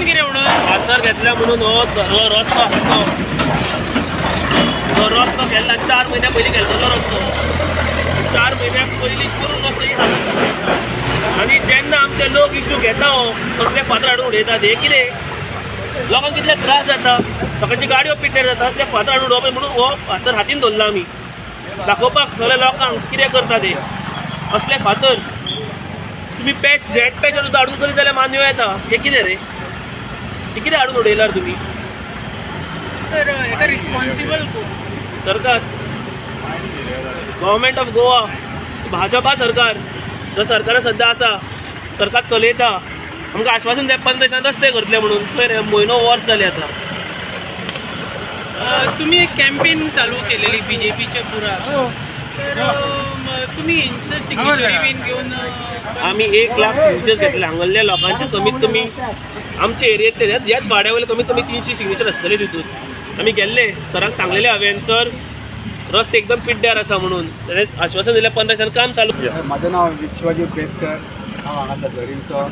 कितें म्हणून फातर घेतल्या म्हणून हो रस्तो आसा तो रस्तो केल्ला 4 म्हयन्या पयलीं केल्लो रस्तो 4 म्हयन्या पयलीं करून रस्तो ही आनी जेन्ना आमचे लोक इश्यू घेता हो कसले फातर हाडून उडयतात हे कितें लोकांक कितले त्रास जाता लोकांची गाडयो पिड्ड्यार जाता असले फातर हाडून उडोवप म्हणून हो फातर हातीन धरला आमी दाखोवपाक सगळ्या लोकांक कितें करता ते असले फातर तुम्ही पॅच झेड पॅच हाडून करीत जाल्यार मान्य येता हे कितें रे हे कितें हाडून उडयल्यार तुमी तर हेका रिस्पॉन्सिबल कोण सरकार गव्हर्मेंट ऑफ गोवा भाजपा सरकार जो सरकार सध्या आसा सरकार चलयता आमकां आश्वासन द्या 15 दिसांत रस्ते करतले म्हणून पळय रे म्हयनो वर्स जाले आतां तुम्ही एक कॅम्पेन चालू केलेली बीजेपीच्या पुराक तर तुम्ही सिग्नेचरी बीन घेऊन आम्ही 1 लाख सिग्नेचर्स घेतले हांगल्ल्या लोकांचे कमीत कमी आमचे एरियेतले ह्याच भाड्यावयले कमीत कमी 300 सिग्नेचर आसतले तितून आमी गेल्ले सराक सांगलेले हांवें सर रस्ते एकदम पिड्ड्यार आसा म्हणून ताणें आश्वासन दिलें 15 दिसांनी काम चालू माझं नाव विश्वजीत बेसकर हांव हांगासर झरींचो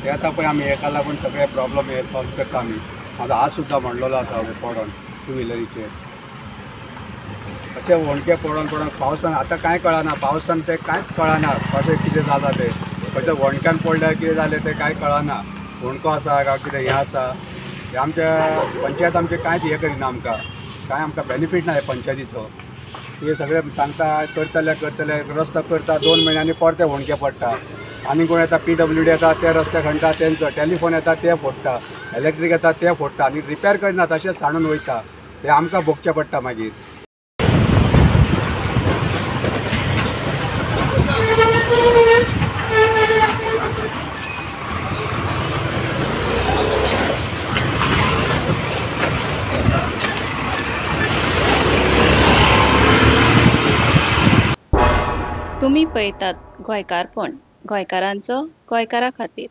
ते आतां पळय आमी हेका लागून सगळे प्रॉब्लम हे सॉल्व करता आमी म्हाजो आज सुद्दां म्हणलेलो आसा पडोन टू व्हिलरीचेर अशें होणके पडोन पावसान आतां कांय कळना पावसान तें कांयच कळना कशें कितें जाता तें खंयच्या होणक्यान पडल्यार कितें जालें तें कांय कळना होणको आसा काय कितें हें आसा हें आमच्या पंचायत आमचें कांयच हें करिना आमकां कांय आमकां बेनिफीट ना हे पंचायतीचो हे सगळे सांगता करतले रस्तो करता 2 म्हयन्यांनी परते होणके पडटा आनी कोण येता PWD येता ते रस्ते खणटा तेंचो टेलिफोन येता ते फोडटा इलेक्ट्रीक येता ते फोडटा आनी रिपेर करिना तशेंच साणून वयता ते आमकां भोगचें पडटा मागीर तुम्ही पळयतात गोंयकारपण गोंयकारांचो गोंयकारा खातीर।